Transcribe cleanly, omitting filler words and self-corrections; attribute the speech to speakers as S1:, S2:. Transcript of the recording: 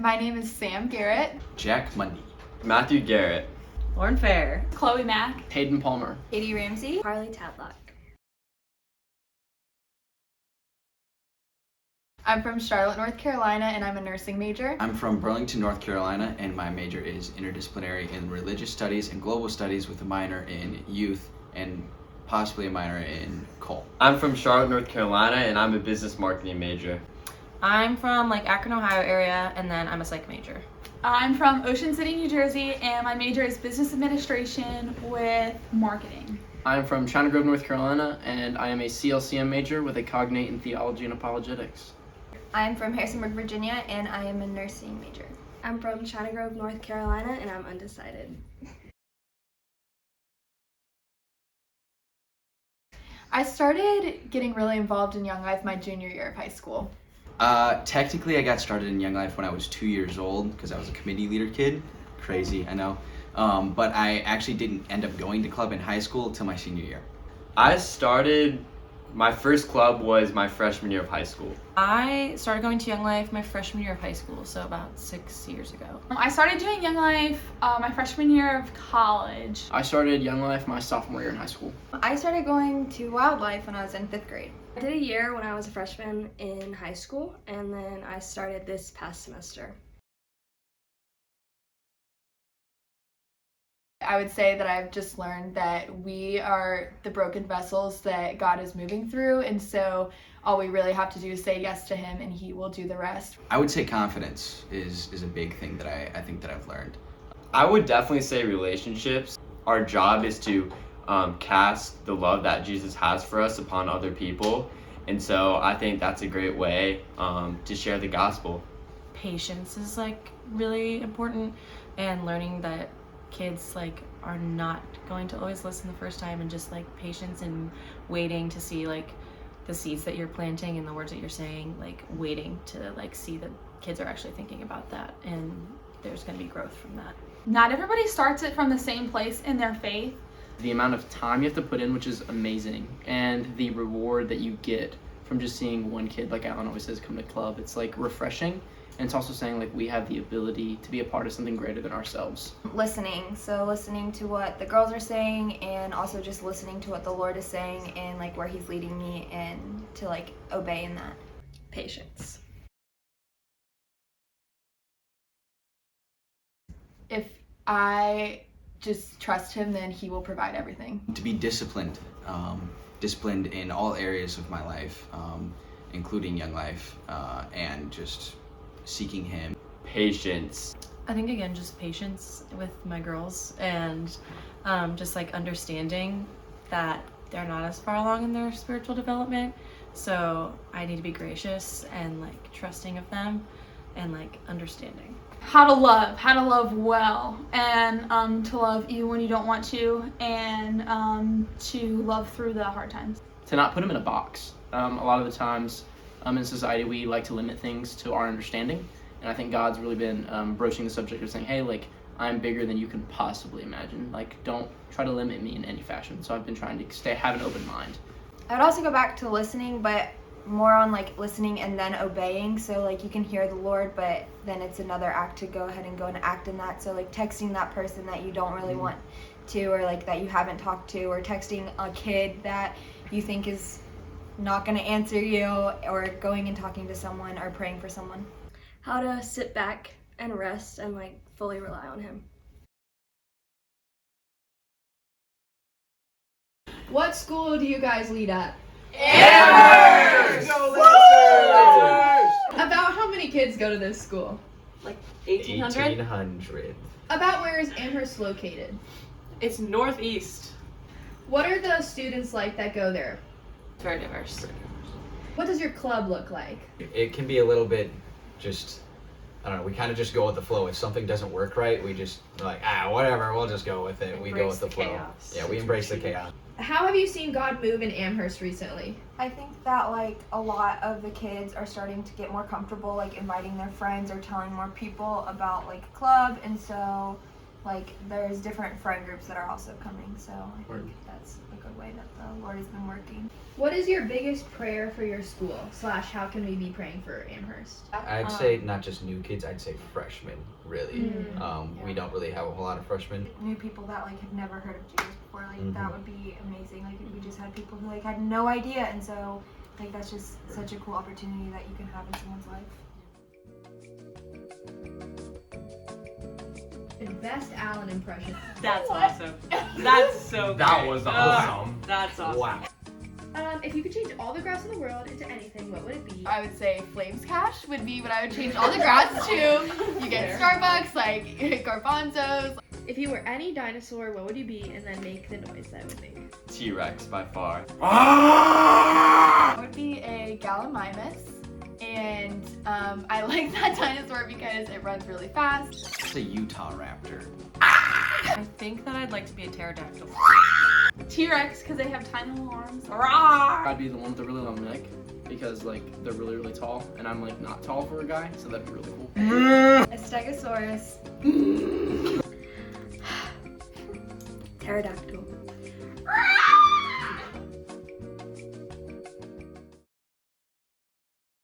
S1: My name is Sam Garrett.
S2: Jack Mundy.
S3: Matthew Garrett.
S4: Lauren Fair.
S1: Chloe Mack.
S5: Hayden Palmer.
S6: Katie Ramsey.
S7: Harley Tadlock.
S1: I'm from Charlotte, North Carolina, and I'm a nursing major.
S2: I'm from Burlington, North Carolina, and my major is interdisciplinary in religious studies and global studies with a minor in youth and possibly a minor in cult.
S3: I'm from Charlotte, North Carolina, and I'm a business marketing major.
S4: I'm from Akron, Ohio area, and then I'm a psych major.
S6: I'm from Ocean City, New Jersey, and my major is business administration with marketing.
S5: I'm from China Grove, North Carolina, and I am a CLCM major with a cognate in theology and apologetics.
S7: I'm from Harrisonburg, Virginia, and I am a nursing major.
S8: I'm from China Grove, North Carolina, and I'm undecided.
S1: I started getting really involved in Young Life my junior year of high school.
S2: Technically, I got started in Young Life when I was 2 years old because I was a committee leader kid. Crazy, I know. But I actually didn't end up going to club in high school until my senior year.
S3: My first club was my freshman year of high school.
S4: I started going to Young Life my freshman year of high school, so about 6 years ago.
S6: I started doing Young Life my freshman year of college.
S5: I started Young Life my sophomore year in high school.
S7: I started going to Wildlife when I was in 5th grade.
S8: I did a year when I was a freshman in high school, and then I started this past semester.
S1: I would say that I've just learned that we are the broken vessels that God is moving through, and so all we really have to do is say yes to Him and He will do the rest.
S2: I would say confidence is a big thing that I think that I've learned.
S3: I would definitely say relationships. Our job is to cast the love that Jesus has for us upon other people, and so I think that's a great way to share the gospel.
S4: Patience is really important, and learning that kids are not going to always listen the first time, and just patience and waiting to see the seeds that you're planting and the words that you're saying, waiting to see that kids are actually thinking about that, and there's going to be growth from that.
S6: Not everybody starts it from the same place in their faith.
S5: The amount of time you have to put in, which is amazing, and the reward that you get from just seeing one kid, like Alan always says, come to club, it's refreshing. And it's also saying we have the ability to be a part of something greater than ourselves.
S7: Listening to what the girls are saying, and also just listening to what the Lord is saying and where He's leading me, and to obey in that.
S8: Patience.
S1: If I just trust Him, then He will provide everything.
S2: To be disciplined in all areas of my life, including Young Life, and just seeking Him.
S3: Patience.
S4: I think again, just patience with my girls, and just understanding that they're not as far along in their spiritual development, so I need to be gracious and trusting of them, and understanding.
S6: How to love well, and to love even when you don't want to, and to love through the hard times.
S5: To not put them in a box. A lot of the times in society we like to limit things to our understanding, and I think God's really been broaching the subject of saying, hey, I'm bigger than you can possibly imagine. Don't try to limit me in any fashion. So I've been trying to have an open mind.
S7: I would also go back to listening, but more on listening and then obeying. So you can hear the Lord, but then it's another act to go ahead and go and act in that. So texting that person that you don't really want to, or that you haven't talked to, or texting a kid that you think is not going to answer you, or going and talking to someone or praying for someone.
S8: How to sit back and rest and fully rely on Him.
S9: What school do you guys lead at?
S3: Amherst!
S9: About how many kids go to this school?
S4: 1,800?
S3: 1,800.
S9: About where is Amherst located?
S4: It's northeast.
S9: What are the students like that go there?
S4: Very diverse.
S9: What does your club look like?
S10: It can be a little bit just, I don't know, we kind of just go with the flow. If something doesn't work right, we just whatever, we'll just go with it. We go with the flow.
S4: Chaos.
S10: Yeah, we embrace the chaos.
S9: How have you seen God move in Amherst recently?
S7: I think that a lot of the kids are starting to get more comfortable inviting their friends or telling more people about club, and so like there's different friend groups that are also coming. So I
S5: Word.
S7: think that's a good way that the Lord has been working.
S9: What is your biggest prayer for your school? / how can we be praying for Amherst?
S10: I'd say not just new kids, I'd say freshmen, really.
S7: Mm.
S10: We don't really have a whole lot of freshmen.
S7: New people that like have never heard of Jesus before, like
S10: Mhm.
S7: that would be amazing. Like if we just had people who like had no idea, and so like that's just such a cool opportunity that you can have in someone's life.
S9: Best Alan impression.
S4: That's awesome. That's so
S11: That
S4: great.
S11: was
S4: Ugh,
S11: awesome.
S4: that's awesome.
S11: Wow.
S9: If you could change all the grass in the world into anything, what would it be?
S1: I would say Flames Cash would be what I would change all the grass to. You get Starbucks, like garbanzos.
S9: If you were any dinosaur, what would you be? And then make the noise that would make.
S3: T-Rex by far.
S1: I would be a Gallimimus. And I like that dinosaur because it runs really fast.
S2: It's a Utah raptor.
S4: I think that I'd like to be a pterodactyl.
S6: T-Rex, because they have tiny little arms.
S5: I'd be the one with the really long neck because like they're really really tall, and I'm like not tall for a guy, so that'd be really cool.
S7: A Stegosaurus. Pterodactyl.